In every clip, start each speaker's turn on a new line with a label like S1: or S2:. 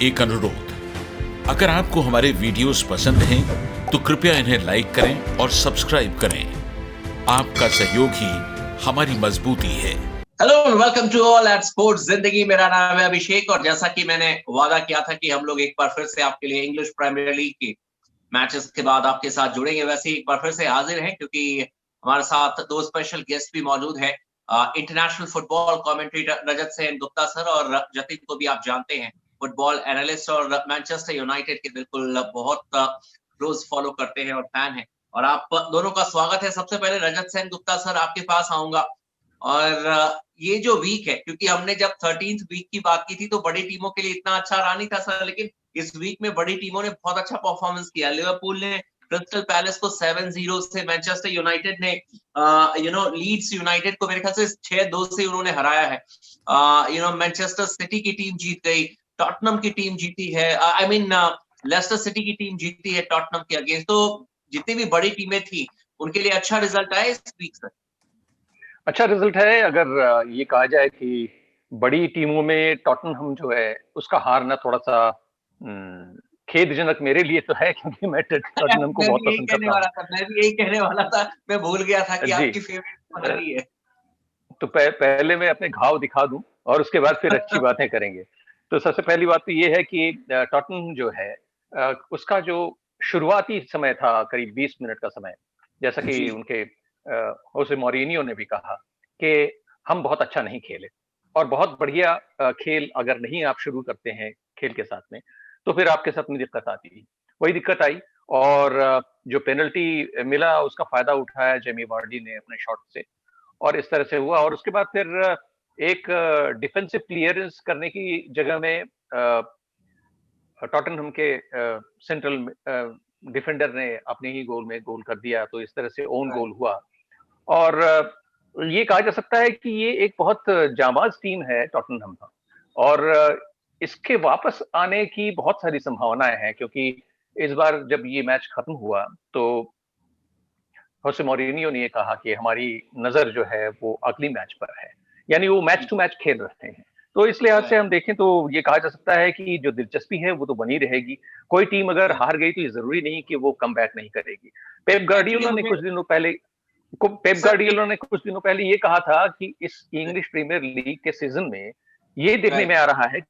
S1: एक अनुरोध, अगर आपको हमारे वीडियोस पसंद हैं तो कृपया इन्हें लाइक करें और सब्सक्राइब करें। आपका सहयोग ही हमारी मजबूती है।
S2: Hello, welcome to all at sports जिंदगी। मेरा नाम है अभिषेक और जैसा कि मैंने वादा किया था कि हम लोग एक बार फिर से आपके लिए इंग्लिश प्रीमियर लीग के मैचेस के बाद आपके साथ जुड़ेंगे, वैसे ही एक बार फिर से हाजिर हैं क्योंकि हमारे साथ दो स्पेशल गेस्ट भी मौजूद हैं। इंटरनेशनल फुटबॉल कमेंटेटर रजत सेन गुप्ता सर और जतिन को भी आप जानते हैं, फुटबॉल एनालिस्ट और मैनचेस्टर यूनाइटेड के बिल्कुल बहुत क्लोज फॉलो करते हैं और फैन हैं। और आप दोनों का स्वागत है। सबसे पहले रजत सेन गुप्ता सर आपके पास आऊंगा। और ये जो वीक है, क्योंकि हमने जब 13th वीक की बात की थी तो बड़ी टीमों के लिए इतना अच्छा रहा नहीं था सर, लेकिन इस वीक में बड़ी टीमों ने बहुत अच्छा परफॉर्मेंस किया। लिवरपूल ने क्रिस्टल पैलेस को 7-0 से, मैनचेस्टर यूनाइटेड ने लीड्स यूनाइटेड को मेरे ख्याल से 6-2 से उन्होंने हराया है। मैनचेस्टर सिटी की टीम जीत गई, टॉटनम की टीम जीती है, लेस्टर सिटी की टीम जीती है टॉटनम के अगेंस्ट। तो जितनी भी बड़ी टीमें थी उनके लिए अच्छा रिजल्ट आया इस वीक सर।
S3: अच्छा रिजल्ट है। अगर ये कहा जाए कि बड़ी टीमों में टॉटनहम जो है उसका हारना थोड़ा सा खेदजनक मेरे लिए तो है, क्योंकि मैं टॉटनहम को
S2: मैं
S3: बहुत
S2: भी यही
S3: पसंद
S2: कहने
S3: करता हूँ।
S2: वाला था, मैं भी यही कहने वाला था। मैं भूल गया था कि
S3: जी।
S2: आपकी फेवरेट हार रही है।
S3: तो पहले मैं अपने घाव दिखा दूं और उसके बाद फिर अच्छी बातें करेंगे। तो सबसे पहली बात तो ये है कि टॉटनहम जो है उसका जो शुरुआती समय था करीब 20 मिनट का समय, जैसा कि
S2: जी।
S3: उनके होसे मौरिनियो ने भी कहा कि हम बहुत अच्छा नहीं खेले और बहुत बढ़िया खेल अगर नहीं आप शुरू करते हैं खेल के साथ में तो फिर आपके साथ में दिक्कत आती है। वही दिक्कत आई और जो पेनल्टी मिला उसका फायदा उठाया जेमी वार्डी ने अपने शॉट से और इस तरह से हुआ। और उसके बाद फिर एक डिफेंसिव क्लियरेंस करने की जगह में टॉटनहम के सेंट्रल डिफेंडर ने अपने ही गोल में गोल कर दिया, तो इस तरह से ओन गोल हुआ। और ये कहा जा सकता है कि ये एक बहुत जांबाज टीम है टॉटनहम का और इसके वापस आने की बहुत सारी संभावनाएं हैं, क्योंकि इस बार जब ये मैच खत्म हुआ तो होसे मौरिनियो ने ये कहा कि हमारी नजर जो है वो अगली मैच पर है, यानी वो मैच टू मैच खेल रहे हैं। तो इस लिहाज से हम देखें तो ये कहा जा सकता है कि जो दिलचस्पी है वो तो बनी रहेगी। कोई टीम अगर हार गई तो ये जरूरी नहीं कि वो कम बैक नहीं करेगी। पेप
S2: एक्चुअली
S3: गार्डियोला ने
S2: मुझे
S3: कुछ दिनों पहले पेप
S2: सर एक
S3: गार्डियोला ने कुछ दिनों पहले ये कहा था कि इस इंग्लिश प्रीमियर लीग के सीजन में ये देखने में
S2: राइट
S3: आ रहा है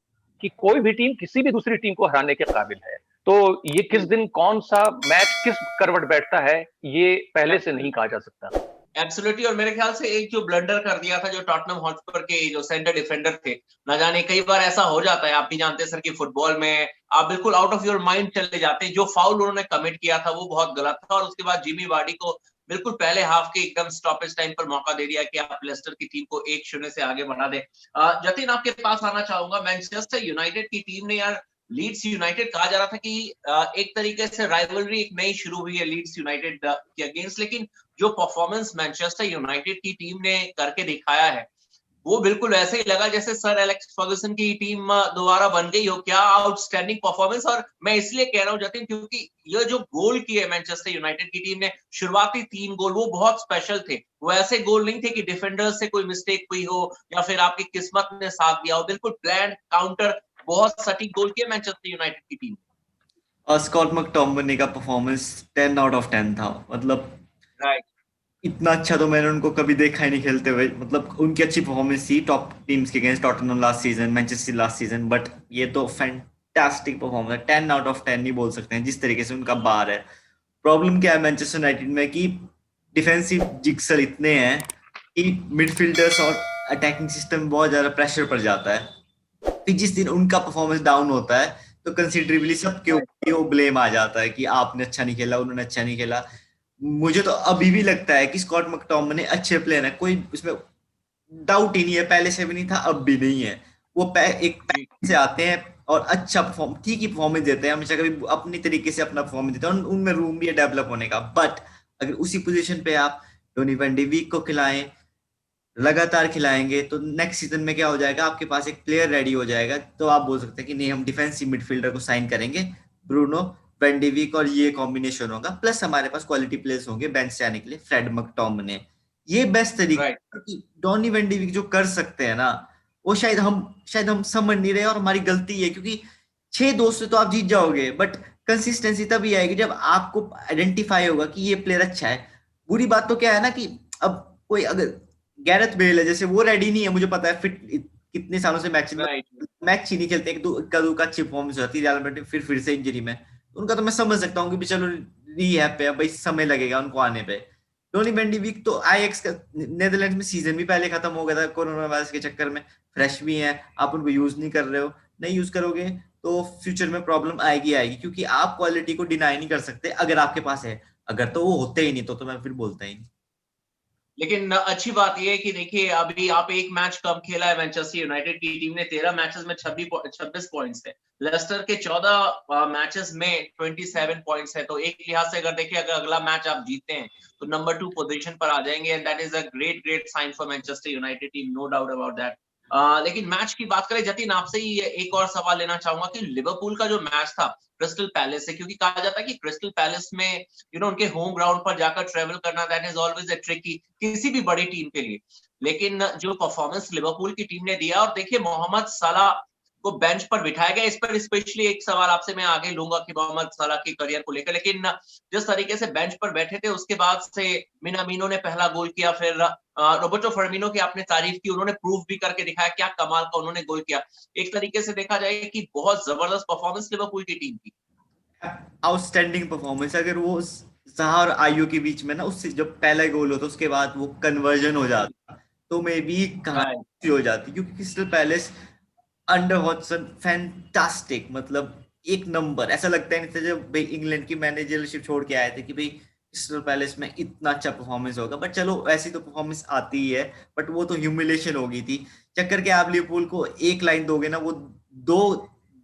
S3: कि कोई भी टीम किसी भी दूसरी टीम को हराने के काबिल है। तो ये किस दिन कौन सा मैच किस करवट बैठता है ये पहले से नहीं कहा जा सकता।
S2: एब्सोल्युटली। और मेरे ख्याल से एक जो ब्लंडर कर दिया था जो टॉटनहम हॉटस्पर के जो सेंटर डिफेंडर थे, ना जाने कई बार ऐसा हो जाता है, आप भी जानते हैं सर कि फुटबॉल में आप बिल्कुल आउट ऑफ योर माइंड चले जाते हैं। जो फाउल उन्होंने कमिट किया था वो बहुत गलत था और उसके बाद जिमी वार्डी को बिल्कुल पहले हाफ के एकदम स्टॉपेज टाइम पर मौका दे दिया कि आप लेस्टर की टीम को 1-0 से आगे बढ़ा दें। जतिन आपके पास आना चाहूंगा। मैनचेस्टर यूनाइटेड की टीम ने यार, लीड्स यूनाइटेड कहा जा रहा था कि एक तरीके से राइवलरी एक नई शुरू हुई है लीड्स यूनाइटेड के अगेंस्ट, लेकिन जो परफॉर्मेंस मैनचेस्टर यूनाइटेड की टीम ने करके दिखाया है वो बिल्कुल ऐसे ही लगा जैसे सर एलेक्स फर्गुसन की टीम दोबारा बन गई हो। क्या आउटस्टैंडिंग परफॉर्मेंस! और मैं इसलिए कह रहा हूं जतिन क्योंकि ये जो गोल किए मैनचेस्टर यूनाइटेड की टीम ने, शुरुआती 3 गोल वो बहुत स्पेशल थे। वो ऐसे गोल नहीं थे कि डिफेंडर्स से कोई मिस्टेक हुई हो या फिर आपकी किस्मत ने साथ दिया हो। बिल्कुल प्लान काउंटर, बहुत सटीक गोल किए मैनचेस्टर यूनाइटेड की टीम।
S4: और स्कॉट मैकटोमिनी का परफॉर्मेंस 10 आउट ऑफ 10 था। मतलब
S2: राइट।
S4: इतना अच्छा तो मैंने उनको कभी देखा ही नहीं खेलते हुए। मतलब उनकी अच्छी परफॉर्मेंस थी टॉप टीम्स के against, Tottenham last season, Manchester last season, but ये तो फैंटास्टिक परफॉर्मेंस है। 10 आउट ऑफ 10 नहीं बोल सकते हैं जिस तरीके से उनका बार है। प्रॉब्लम क्या है मैनचेस्टर यूनाइटेड में कि डिफेंसिव जिक्सर इतने हैं कि मिडफील्डर्स और अटैकिंग सिस्टम में बहुत ज्यादा प्रेशर पड़ जाता है। फिर जिस दिन उनका परफॉर्मेंस डाउन होता है तो कंसिडरेबली सबके ऊपर वो ब्लेम आ जाता है कि आपने अच्छा नहीं खेला, उन्होंने अच्छा नहीं खेला। मुझे तो अभी भी लगता है कि स्कॉट मैकटोमिनी अच्छे प्लेयर है, कोई उसमें डाउट ही नहीं है। पहले से भी नहीं था, अब भी नहीं है। वो एक पैक से आते हैं और अच्छा ठीक ही परफॉर्मेंस देते हैं हमेशा, कभी अपनी तरीके से अपना परफॉर्मेंस देते हैं। उनमें रूम भी है डेवलप होने का। बट अगर उसी पोजीशन पे आप टोनी वैन डी वीक को खिलाएं, लगातार खिलाएंगे, तो नेक्स्ट सीजन में क्या हो जाएगा, आपके पास एक प्लेयर रेडी हो जाएगा। तो आप बोल सकते हैं कि नहीं, हम डिफेंसिव मिडफील्डर को साइन करेंगे, ब्रूनो वेंडीविक, और ये कॉम्बिनेशन होगा। प्लस हमारे पास क्वालिटी प्लेयर्स होंगे बेंच से आने के लिए, फ्रेड मैकटोमिनी। ये बेस्ट तरीका है। डॉनी वेंडीविक जो कर सकते हैं ना, वो शायद हम समझ नहीं रहे और हमारी गलती है, क्योंकि 6-2 से तो आप जीत जाओगे, बट कंसिस्टेंसी तभी आएगी जब आपको आइडेंटिफाई होगा कि ये प्लेयर अच्छा है। बुरी बात तो क्या है ना कि अब कोई अगर गैरेथ बेल है जैसे, वो रेडी नहीं है, मुझे पता है, फिट कितने सालों से
S2: राइट।
S4: मैच ही नहीं खेलते, एक दो का अच्छी परफॉर्मेंस होती है रियल मैड्रिड, फिर से इंजरी में, तो उनका तो मैं समझ सकता हूँ कि भी चलो रीहैब पे अब भाई समय लगेगा उनको आने पे। टोनी वेंडी वीक तो आईएक्स का नेदरलैंड्स में सीजन भी पहले खत्म हो गया था कोरोना वायरस के चक्कर में, फ्रेश भी है, आप उनको यूज नहीं कर रहे हो, नहीं यूज करोगे तो फ्यूचर में प्रॉब्लम आएगी आएगी, क्योंकि आप क्वालिटी को डिनाई नहीं कर सकते अगर आपके पास है, अगर तो वो होते ही नहीं तो मैं फिर बोलता ही नहीं।
S2: लेकिन अच्छी बात यह है कि देखिए अभी आप एक मैच कम खेला है, मैनचेस्टर यूनाइटेड की टीम ने 13 मैचेस में 26 पॉइंट्स है, लेस्टर के 14 मैचेस में 27 पॉइंट्स है। तो एक लिहाज से अगर देखिए अगर अगला मैच आप जीतते हैं तो नंबर 2 पोजीशन पर आ जाएंगे, and that is a great great sign for Manchester United team, no doubt about that. लेकिन मैच की बात करें जतिन, आपसे ही एक और सवाल लेना चाहूंगा कि लिवरपूल का जो मैच था क्रिस्टल पैलेस से, क्योंकि कहा जाता है कि क्रिस्टल पैलेस में उनके होम ग्राउंड पर जाकर ट्रेवल करना that is always a tricky किसी भी बड़ी टीम के लिए। लेकिन जो परफॉर्मेंस लिवरपूल की टीम ने दिया, और देखिए मोहम्मद सलाह को बेंच पर बिठाया गया, इस पर स्पेशली एक सवाल आपसे मैं आगे लूंगा कि मोहम्मद सलाह के करियर को लेकर, लेकिन जिस तरीके से बेंच पर बैठे थे उसके बाद से मिनामिनो ने पहला गोल किया, फिर रोबर्टो फर्मिनो की आपने तारीफ की, उन्होंने प्रूफ भी करके दिखाया क्या कमाल का उन्होंने गोल किया। एक तरीके से देखा जाए कि बहुत जबरदस्त परफॉर्मेंस लिवरपूल की टीम की।
S4: आउटस्टैंडिंग परफॉर्मेंस, अगर वो सहा और आयु के बीच में ना, उससे जब पहला गोल होता उसके बाद वो कन्वर्जन हो जाता तो मे बी
S2: राइट
S4: कहानी हो जाती, क्योंकि क्रिस्टल पैलेस अंडर हॉटसन फैंटास्टिक, मतलब एक नंबर, ऐसा लगता है नहीं था जब भाई इंग्लैंड की मैनेजरशिप छोड़ के आए थे कि भाई क्रिस्टल पैलेस में इतना अच्छा परफॉर्मेंस होगा, बट चलो ऐसी तो परफॉर्मेंस आती ही है, बट वो तो ह्यूमिलेशन हो गई थी। चक्कर के आप लिवरपूल को एक लाइन दोगे ना, वो दो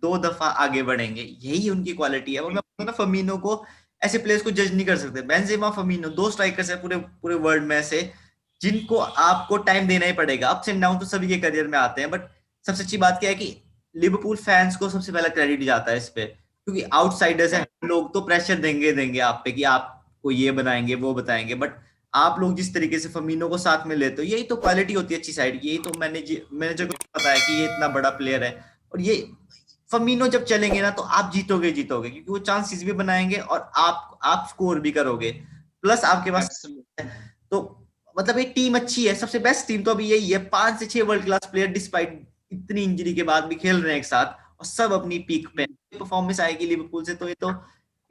S4: दो दफा आगे बढ़ेंगे, यही उनकी क्वालिटी है। और मैं बोलता ना, फमीनो को, ऐसे प्लेयर्स को जज नहीं कर सकते, बेंजेमा फमीनो दो स्ट्राइकर्स है पूरे पूरे वर्ल्ड में से जिनको आपको टाइम देना ही पड़ेगा। अप्स एंड डाउन तो सभी के करियर में आते हैं, बट सबसे अच्छी बात क्या है कि लिवरपूल फैंस को सबसे पहला क्रेडिट जाता है इस पे, क्योंकि आउटसाइडर्स है, लोग तो प्रेशर देंगे देंगे आप पे कि आपको ये बनाएंगे वो बताएंगे, बट आप लोग जिस तरीके से फमीनो को साथ में लेते हो, यही तो क्वालिटी होती है अच्छी साइड, यही तो मैनेजर को पता है कि ये इतना बड़ा प्लेयर है, और ये फमीनो जब चलेंगे ना तो आप जीतोगे जीतोगे, क्योंकि वो चांसेस भी बनाएंगे और आप स्कोर भी करोगे, प्लस आपके पास, तो मतलब एक टीम अच्छी है, सबसे बेस्ट टीम तो अभी यही है, 5 से 6 वर्ल्ड क्लास प्लेयर डिस्पाइट इतनी इंजरी के बाद भी खेल रहे हैं एक साथ, और सब अपनी पीक पे परफॉर्मेंस आएगी लिवरपूल से, तो ये तो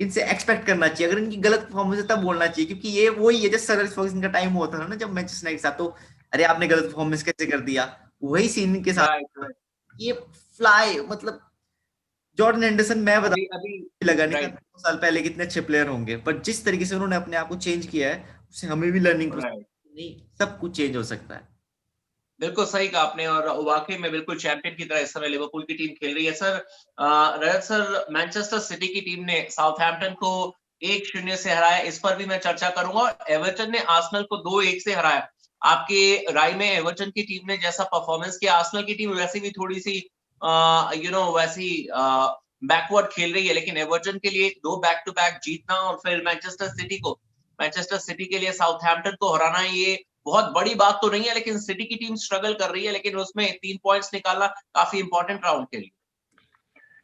S4: इनसे एक्सपेक्ट करना चाहिए। अगर इनकी गलत परफॉर्मेंस है तब बोलना चाहिए, क्योंकि ये वही है जैसे सर अलेक्स फर्ग्यूसन का टाइम होता था ना जब मैनचेस्टर यूनाइटेड के साथ, तो अरे आपने गलत परफॉर्मेंस कैसे कर दिया, वही सीन के साथ ये फ्लाई, मतलब जॉर्डन एंडरसन, मैं बता
S2: अभी अभी
S4: लगा नहीं था
S2: राइट
S4: 2 साल पहले कितने अच्छे प्लेयर होंगे, पर जिस तरीके से उन्होंने अपने आप को चेंज किया है उससे हमें भी लर्निंग,
S2: राइट
S4: नहीं सब कुछ चेंज हो सकता है।
S2: बिल्कुल सही कहा आपने, और वाकई में बिल्कुल चैंपियन की तरह इस समय लिवरपूल की टीम खेल रही है। सर रजत सर, मैनचेस्टर सिटी की टीम ने साउथहैम्पटन को 1-0 से हराया, इस पर भी मैं चर्चा करूंगा। एवर्टन ने आर्सेनल को 2-1 से हराया। आपके राय में एवर्टन की टीम ने जैसा परफॉर्मेंस किया, आर्सेनल की टीम वैसे भी थोड़ी सी वैसी बैकवर्ड खेल रही है, लेकिन एवर्टन के लिए 2 बैक टू बैक जीतना और फिर मैनचेस्टर सिटी के लिए साउथहैम्पटन को हराना, ये बहुत बड़ी बात तो नहीं है, लेकिन सिटी की टीम स्ट्रगल कर रही है, लेकिन उसमें 3 पॉइंट्स निकालना काफी इंपॉर्टेंट राउंड के लिए।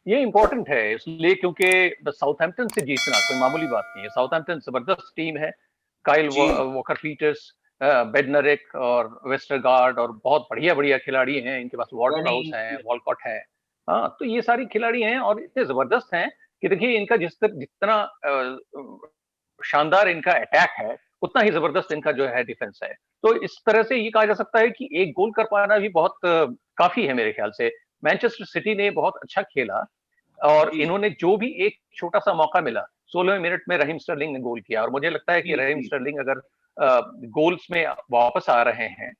S3: ये इंपॉर्टेंट है इसलिए क्योंकि साउथहैम्पटन से जीतना कोई मामूली बात नहीं है। साउथहैम्पटन जबरदस्त टीम है, काइल वॉकर पीटर्स, बेडनरिक और वेस्टरगार्ड और बहुत बढ़िया बढ़िया खिलाड़ी हैं इनके पास, वार्ड प्राउस है, वॉलकॉट है, हाँ, तो ये सारी खिलाड़ी हैं और इतने जबरदस्त हैं कि देखिए इनका जितना शानदार इनका अटैक है उतना ही जबरदस्त इनका जो है डिफेंस है। तो इस तरह से ये कहा जा सकता है कि एक गोल कर पाना भी बहुत काफी है मेरे ख्याल से। मैनचेस्टर सिटी ने बहुत अच्छा खेला और इन्होंने जो भी एक छोटा सा मौका मिला, 16वें मिनट में रहीम स्टर्लिंग ने गोल किया, और मुझे लगता है कि रहीम स्टर्लिंग अगर गोल्स में वापस आ रहे हैं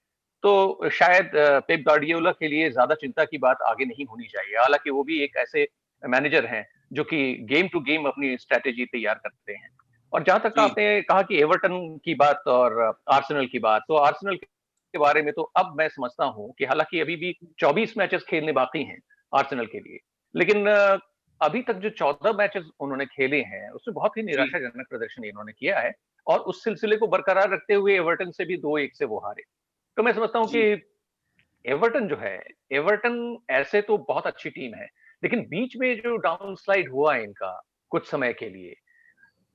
S3: तो शायद पेप गार्डियोला के लिए ज्यादा चिंता की बात आगे नहीं होनी चाहिए। हालांकि वो भी एक ऐसे मैनेजर हैं जो कि गेम टू गेम अपनी स्ट्रेटेजी तैयार करते हैं। और जहां तक आपने कहा कि एवर्टन की बात और आर्सेनल की बात, तो आर्सेनल के बारे में तो अब मैं समझता हूं कि हालांकि अभी भी 24 मैचेस खेलने बाकी हैं आर्सेनल के लिए, लेकिन अभी तक जो 14 मैचेस उन्होंने खेले हैं उसमें बहुत ही निराशाजनक प्रदर्शन इन्होंने किया है, और उस सिलसिले को बरकरार रखते हुए एवर्टन से भी 2-1 से वो हारे। तो मैं समझता हूं कि एवर्टन जो है, एवर्टन ऐसे तो बहुत अच्छी टीम है, लेकिन बीच में जो डाउनस्लाइड हुआ है इनका कुछ समय के लिए,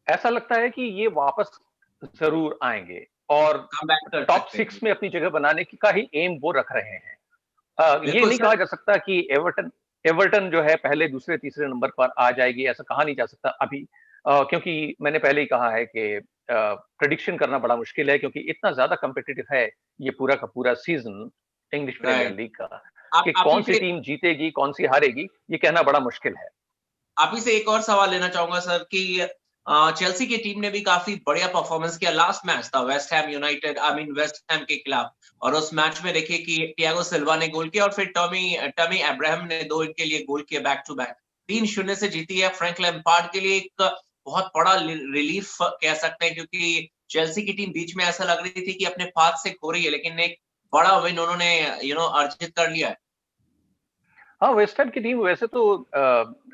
S3: ऐसा लगता है कि ये वापस जरूर आएंगे और
S2: कम बैक कर
S3: टॉप
S2: सकते हैं।
S3: 6 में अपनी जगह बनाने की का ही एम वो रख रहे हैं। ये
S2: बिल्कुल
S3: नहीं
S2: सर।
S3: कहा जा सकता कि एवर्टन एवर्टन जो है पहले दूसरे तीसरे नंबर पर आ जाएगी, ऐसा कहा नहीं जा सकता अभी, क्योंकि मैंने पहले ही कहा है कि प्रेडिक्शन करना बड़ा मुश्किल है, क्योंकि इतना ज्यादा कम्पिटिटिव है ये पूरा का पूरा season English Premier
S2: right.
S3: League का,
S2: आप
S3: कि
S2: आप ही
S3: कौन सी
S2: से
S3: टीम जीतेगी कौन सी हारेगी ये कहना बड़ा मुश्किल है।
S2: आप ही से एक और सवाल लेना चाहूंगा सर कि चेल्सी की टीम ने भी काफी बढ़िया परफॉर्मेंस किया। लास्ट मैच था West Ham United, I mean West Ham के खिलाफ, और उस मैच में देखिए कि थियागो सिल्वा ने गोल किया और फिर टमी अब्राहम ने 2 इनके लिए गोल किए बैक टू बैक। 3-0 से जीती है। फ्रैंक लैम्पार्ड के लिए एक बहुत बड़ा रिलीफ कह सकते हैं, क्योंकि चेल्सी की टीम बीच में ऐसा लग रही थी कि अपने हाथ से खो रही है, लेकिन एक बड़ा विन उन्होंने अर्जित कर लिया है।
S3: हाँ, वेस्ट हैम की टीम वैसे तो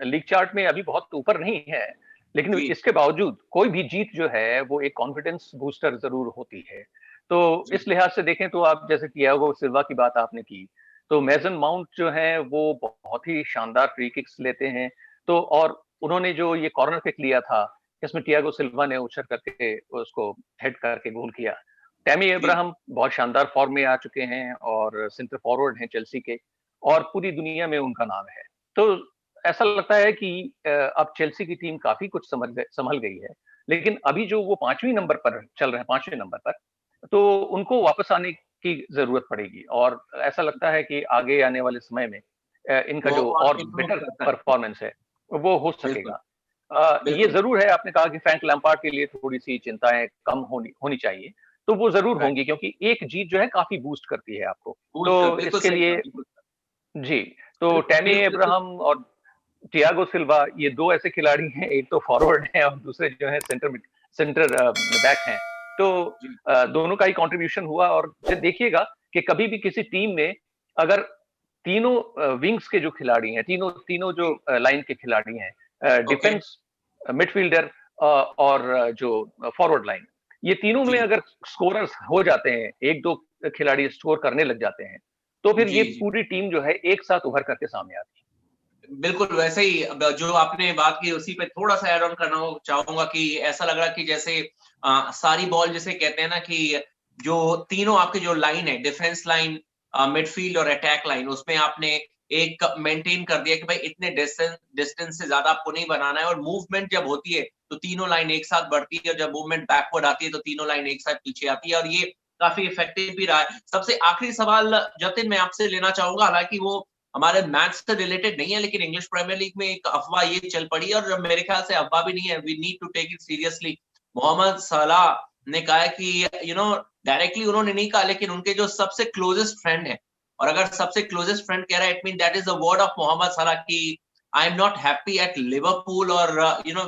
S3: लीग चार्ट में अभी बहुत ऊपर नहीं है, लेकिन
S2: जी
S3: इसके बावजूद कोई भी जीत जो है वो एक कॉन्फिडेंस बूस्टर जरूर होती है। तो
S2: जी
S3: इस लिहाज से देखें तो आप जैसे थियागो सिल्वा की बात आपने की, तो मेसन माउंट जो है वो बहुत ही शानदार फ्री किक्स लेते हैं। तो और उन्होंने जो ये कॉर्नर किक लिया था, इसमें थियागो सिल्वा ने उछल करके उसको हेड करके गोल किया। टैमी
S2: जी
S3: अब्राहम बहुत शानदार फॉर्म में आ चुके हैं और सेंटर फॉरवर्ड हैं चेल्सी के, और पूरी दुनिया में उनका नाम है। तो ऐसा लगता है कि अब चेल्सी की टीम काफी कुछ संभल गई है, लेकिन अभी जो वो 5वें नंबर पर चल रहे हैं, 5वें नंबर पर, तो उनको वापस आने की जरूरत पड़ेगी, और ऐसा लगता है कि आगे आने वाले समय में इनका
S2: वो
S3: जो
S2: और
S3: और
S2: इम्प्रूव
S3: बेटर
S2: कर सकते हैं।
S3: परफॉर्मेंस है वो हो
S2: बिल्कुल
S3: सकेगा। ये
S2: बिल्कुल।
S3: जरूर है, आपने कहा कि फ्रैंक लैम्पार्ड के लिए थोड़ी सी चिंताएं कम होनी होनी चाहिए, तो वो जरूर
S2: राइट।
S3: होंगी, क्योंकि एक जीत जो है काफी बूस्ट करती है आपको। तो
S2: बूस्ट कर, बिल्कुल
S3: इसके
S2: सही कहा,
S3: लिए
S2: बिल्कुल
S3: जी, तो
S2: बिल्कुल
S3: टैमी
S2: बिल्कुल बिल्कुल।
S3: अब्राहम और थियागो सिल्वा ये 2 ऐसे खिलाड़ी हैं, एक तो फॉरवर्ड है और दूसरे जो है सेंटर बैक हैं। तो
S2: जी
S3: दोनों का ही कंट्रीब्यूशन हुआ, और देखिएगा कि कभी भी किसी टीम में अगर तीनों विंग्स के जो खिलाड़ी हैं, तीनों तीनों जो लाइन के खिलाड़ी हैं,
S2: ओके।
S3: डिफेंस, मिडफील्डर और जो फॉरवर्ड लाइन, ये तीनों में
S2: जी
S3: अगर स्कोरर्स हो जाते हैं, 1-2 खिलाड़ी स्कोर करने लग जाते हैं, तो फिर ये
S2: जी जी
S3: पूरी टीम जो है एक साथ उभर करके सामने आती है।
S2: बिल्कुल वैसे ही। अब जो आपने बात की उसी पे थोड़ा सा ऐड ऑन करना चाहूंगा कि ऐसा लग रहा कि जैसे सारी बॉल जिसे कहते हैं ना, कि जो तीनों आपके जो लाइन है, डिफेंस लाइन, मिडफील्ड और अटैक लाइन, उसमें आपने एक मेंटेन कर दिया कि भाई इतने डिस्टेंस से ज्यादा आपको नहीं बनाना है, और मूवमेंट जब होती है तो तीनों लाइन एक साथ बढ़ती है, और जब मूवमेंट बैकवर्ड आती है तो तीनों लाइन एक साथ पीछे आती है, और ये काफी इफेक्टिव भी रहा है। सबसे आखिरी सवाल जतिन मैं आपसे लेना चाहूंगा, हालांकि वो हमारे मैच से रिलेटेड नहीं है, लेकिन इंग्लिश प्रीमियर लीग में एक अफवाह ये चल पड़ी है, और मेरे ख्याल से अफवाह भी नहीं है, we need to take it seriously. Mohamed Salah ने कहा है कि डायरेक्टली उन्होंने नहीं कहा, लेकिन उनके जो सबसे क्लोजेस्ट फ्रेंड है, और अगर सबसे क्लोजेस्ट फ्रेंड कह रहा है, it mean that is the word of Mohamed Salah कि I am not happy at Liverpool, और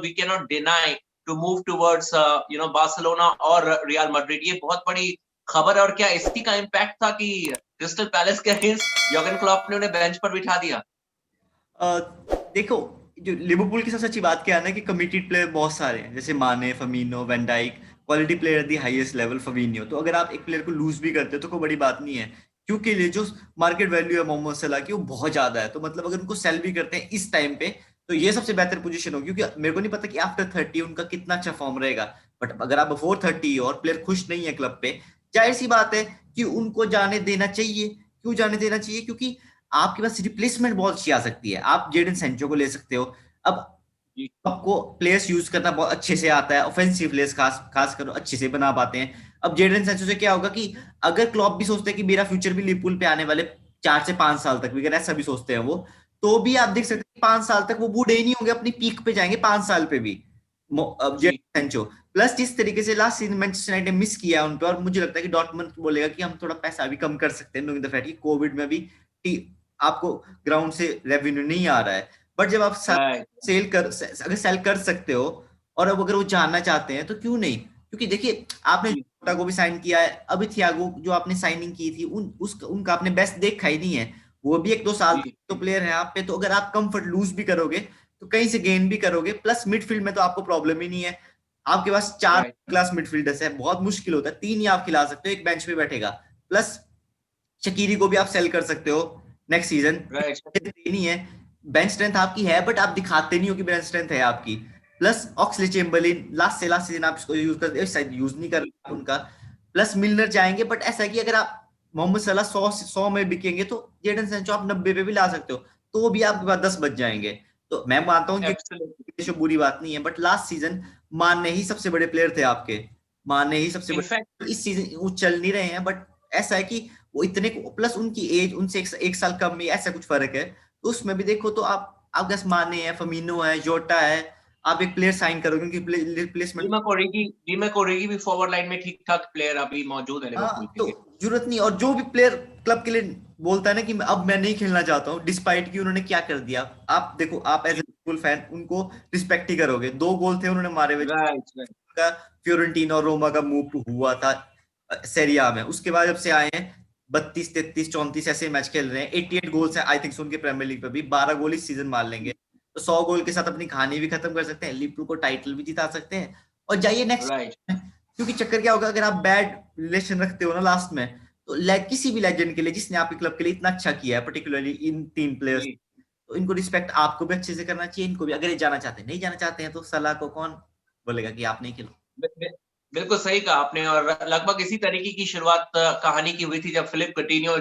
S2: we can not deny to move towards Barcelona और रियल मैड्रिड। ये बहुत बड़ी खबर है, और क्या इसी का इम्पैक्ट था कि क्रिस्टल पैलेस के अगेंस्ट योर्गन क्लॉप ने उन्हें बेंच पर बिठा दिया?
S4: देखो, जो लिवरपूल की सबसे अच्छी बात क्या है ना कि कमिटेड प्लेयर बहुत सारे हैं, जैसे Mane, Firmino, van Dijk, quality player at the highest level, Firmino. तो अगर आप एक प्लेयर को लूज भी करते हो तो कोई बड़ी बात नहीं है, क्योंकि लिए जो मार्केट वैल्यू है मोहम्मद सलाह की वो बहुत ज्यादा है। तो मतलब अगर उनको सेल भी करते हैं इस टाइम पे तो ये सबसे बेहतर पोजीशन होगी, क्योंकि मेरे को नहीं पता कि आफ्टर 30 उनका कितना अच्छा फॉर्म रहेगा। बट अगर आप बिफोर 30 और प्लेयर खुश नहीं है क्लब पे, जाहिर सी बात है कि उनको जाने देना चाहिए। क्यों जाने देना चाहिए? क्योंकि आपके पास रिप्लेसमेंट बहुत अच्छी आ सकती है। आप जेडन सेंचो को ले सकते हो। अब
S2: जी
S4: आपको प्लेयर्स यूज करना बहुत अच्छे से आता है, ऑफेंसिव प्लेयर्स खास कर अच्छे से बना पाते हैं। अब जेडन सेंचो से क्या होगा कि अगर क्लॉप भी सोचते हैं कि मेरा फ्यूचर भी लिवरपूल पे आने वाले 4 से 5 साल तक भी, अगर ऐसा भी सोचते हैं वो, तो भी आप देख सकते हैं कि 5 साल तक वो बूढ़े ही नहीं होंगे, अपनी पीक पे जाएंगे 5 साल पे भी। अब
S2: जी
S4: जेडन सेंचो प्लस जिस तरीके से last season Manchester United miss किया उन पे, और मुझे लगता है कि डॉर्टमुंड बोलेगा कि हम थोड़ा पैसा भी कम कर सकते हैं, नोइंग द फैक्ट कि कोविड में भी आपको ग्राउंड से रेवेन्यू नहीं आ रहा है। बट जब आप
S2: राइट
S4: अगर सेल कर सकते हो, और अब अगर वो जानना चाहते हैं तो क्यों नहीं? क्योंकि देखिए, आपने
S2: जी
S4: जोटा को भी साइन किया है, अभी थियागो जो आपने साइनिंग की थी उनका आपने बेस्ट देखा ही नहीं है। वो भी 1-2 साल
S2: जी
S4: तो प्लेयर है आप पे, तो अगर आप कंफर्ट लूज भी करोगे तो कहीं से गेन भी करोगे। प्लस मिडफील्ड में तो आपको प्रॉब्लम ही नहीं है, आपके पास 4
S2: राइट
S4: क्लास मिडफील्डर्स है, बहुत मुश्किल होता है 3 ही आप खिला सकते हो, एक बेंच पे बैठेगा। प्लस शकीरी को भी आप सेल कर सकते हो नेक्स्ट सीजन,
S2: राइट
S4: नहीं है बेंच स्ट्रेंथ आपकी है बट आप दिखाते नहीं हो कि बेंच स्ट्रेंथ है आपकी। Plus Oxley Chamberlin last season आप इसको यूज कर, शायद यूज नहीं कर रहे उनका। प्लस मिलनर जाएंगे, बट ऐसा है कि अगर आप मोहम्मद सलाह 100 में बिकेंगे तो जेडन सैंचो आप 90 पे भी ला सकते हो, तो भी आपके पास 10 बच जाएंगे। तो मैं मानता हूँ कि जो बुरी बात नहीं है, बट लास्ट सीजन मानने ही सबसे बड़े प्लेयर थे आपके, मानने ही सबसे
S2: इनफैक्ट
S4: बड़े। इस सीजन वो चल नहीं रहे हैं, बट ऐसा है कि वो इतने, प्लस उनकी एज उनसे एक साल कम में, ऐसा कुछ फर्क है। तो उसमें भी देखो तो आप गैस माने हैं, फमीनो है, जोटा है, आप एक प्लेयर साइन करोगे उनकी रिप्लेसमेंट।
S2: डीमैक ओरिगी भी फॉरवर्ड लाइन में ठीक ठाक प्लेयर अभी मौजूद है लिवरपूल
S4: हाँ,
S2: के
S4: तो
S2: लिए।
S4: जरूरत नहीं। और जो भी प्लेयर क्लब के लिए बोलता है ना कि अब मैं नहीं खेलना चाहता हूँ, डिस्पाइट कि उन्होंने क्या कर दिया, आप देखो, आप एज ए लिवरपूल फैन उनको रिस्पेक्ट ही करोगे। 2 गोल थे उन्होंने मारे हुए,
S2: राइट।
S4: का फ्योरेंटीना और रोमा का मूव हुआ था सेरिया में। उसके बाद जब से आए हैं 32 33 34 ऐसे मैच खेल रहे हैं, 88 गोल्स हैं आई थिंक उनके प्रीमियर लीग पे भी। 12 गोल इस सीजन मार लेंगे तो 100 गोल के साथ अपनी कहानी भी खत्म कर सकते हैं, लिवरपूल को टाइटल भी जिता सकते हैं और जाइए नेक्स्ट।
S2: राइट।
S4: क्योंकि चक्कर क्या होगा, अगर आप बैड रिलेशन रखते हो ना लास्ट में, तो किसी भी लेजेंड के लिए जिसने आपके क्लब के लिए इतना अच्छा किया है, पर्टिकुलरली इन 3 प्लेयर्स,
S2: जी।
S4: तो इनको रिस्पेक्ट आपको भी अच्छे से करना चाहिए, इनको भी। अगर ये जाना चाहते हैं, नहीं जाना चाहते हैं, तो सलाह को कौन बोलेगा कि आप नहीं खेलो।
S2: बिल्कुल सही कहा आपने। और लगभग इसी तरीके की शुरुआत कहानी की हुई थी जब फिलिप coutinho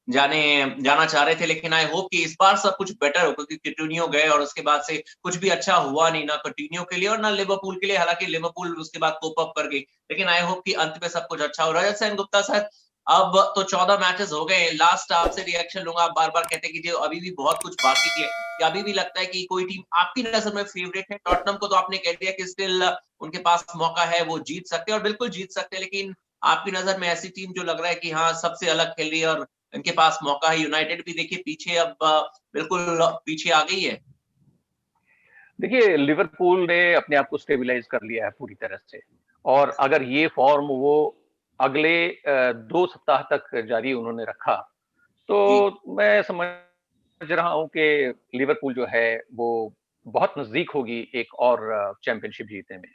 S2: जाना चाह रहे थे, लेकिन आई होप कि इस बार सब कुछ बेटर हो, क्योंकि coutinho गए और उसके बाद से कुछ भी अच्छा हुआ नहीं, ना coutinho के लिए और ना लिवरपूल के लिए। हालांकि लिवरपूल उसके बाद कोप अप कर गई, लेकिन आई होप कि अंत में सब कुछ अच्छा हो। रजत सेन गुप्ता सर, अब तो 14 मैचेस हो गए। लास्ट आपसे रिएक्शन लूंगा। आप बार बार कहते हैं कि जो अभी भी बहुत कुछ बाकी है, या अभी भी लगता है कि कोई टीम आपकी नजर में फेवरेट है? टॉटनहम को तो आपने कह दिया कि स्टिल उनके पास मौका है, वो जीत सकते हैं और बिल्कुल जीत सकते हैं, लेकिन आपकी नजर में ऐसी टीम जो लग रहा है कि हाँ सबसे अलग खेल रही है और इनके पास मौका है? यूनाइटेड भी देखिए पीछे, अब बिल्कुल पीछे आ गई है।
S3: देखिए, लिवरपूल ने अपने आप को स्टेबलाइज कर लिया है पूरी तरह से, और अगर ये फॉर्म वो अगले 2 सप्ताह तक जारी उन्होंने रखा,
S2: जी।
S3: तो मैं समझ रहा हूं कि लिवरपूल जो है वो बहुत नजदीक होगी एक और चैंपियनशिप जीतने में।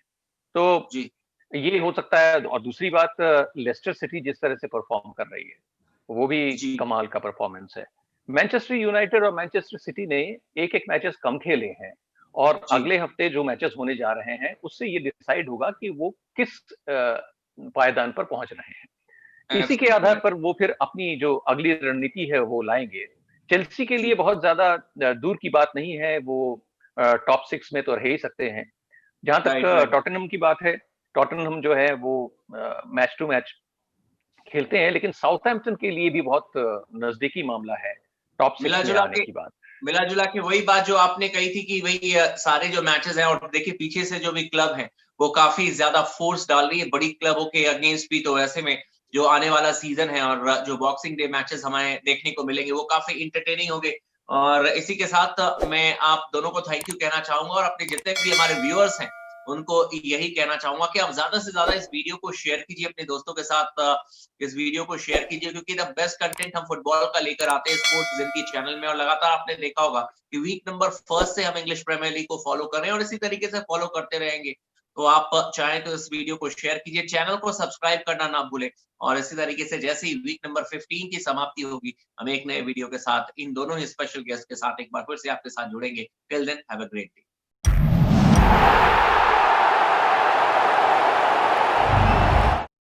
S3: तो
S2: जी।
S3: ये हो सकता है। और दूसरी बात, लेस्टर सिटी जिस तरह से परफॉर्म कर रही है, वो भी
S2: जी।
S3: कमाल का परफॉर्मेंस है। मैनचेस्टर यूनाइटेड और मैनचेस्टर सिटी ने एक मैचेस कम खेले हैं, और
S2: जी।
S3: अगले हफ्ते जो मैचेस होने जा रहे हैं उससे ये डिसाइड होगा कि वो किस पायदान पर पहुंच रहे हैं। इसी के आधार
S2: एब्सोल्युटली।
S3: पर वो फिर अपनी जो अगली रणनीति है वो लाएंगे। चेल्सी के लिए
S2: जी।
S3: बहुत ज्यादा दूर की बात नहीं है, वो टॉप 6 में तो रह ही सकते हैं। जहां तक
S2: राइट। राइट।
S3: टॉटनहम की बात है, टॉटनहम जो है वो मैच टू मैच खेलते हैं, लेकिन साउथहैम्पटन के लिए भी बहुत नजदीकी मामला है टॉप 6
S2: मिला
S3: में
S2: जुला
S3: आने
S2: के
S3: की बात।
S2: मिला जुला के वही बात जो आपने कही थी कि भाई सारे जो मैचेस हैं, और देखिए पीछे से जो भी क्लब है वो काफी ज्यादा फोर्स डाल रही है बड़ी क्लबों के अगेंस्ट भी। तो ऐसे में जो आने वाला सीजन है और जो बॉक्सिंग डे मैचेस हमें देखने को मिलेंगे वो काफी इंटरटेनिंग होंगे। और इसी के साथ मैं आप दोनों को थैंक यू कहना चाहूंगा, और अपने जितने भी हमारे व्यूअर्स हैं उनको यही कहना चाहूंगा कि आप ज्यादा से ज्यादा इस वीडियो को शेयर कीजिए अपने दोस्तों के साथ। इस वीडियो को शेयर कीजिए, क्योंकि द बेस्ट कंटेंट हम फुटबॉल का लेकर आते हैं स्पोर्ट्स जिंदगी चैनल में। और लगातार आपने देखा होगा कि वीक नंबर 1 से हम इंग्लिश प्रीमियर लीग को फॉलो कर रहे हैं और इसी तरीके से फॉलो करते रहेंगे। तो आप चाहें तो इस वीडियो को शेयर कीजिए, चैनल को सब्सक्राइब करना ना भूलें। और इसी तरीके से जैसे ही वीक नंबर 15 की समाप्ति होगी, हम एक नए वीडियो के साथ इन दोनों ही स्पेशल गेस्ट के साथ एक बार फिर से आपके साथ जुड़ेंगे। Till then have a great day.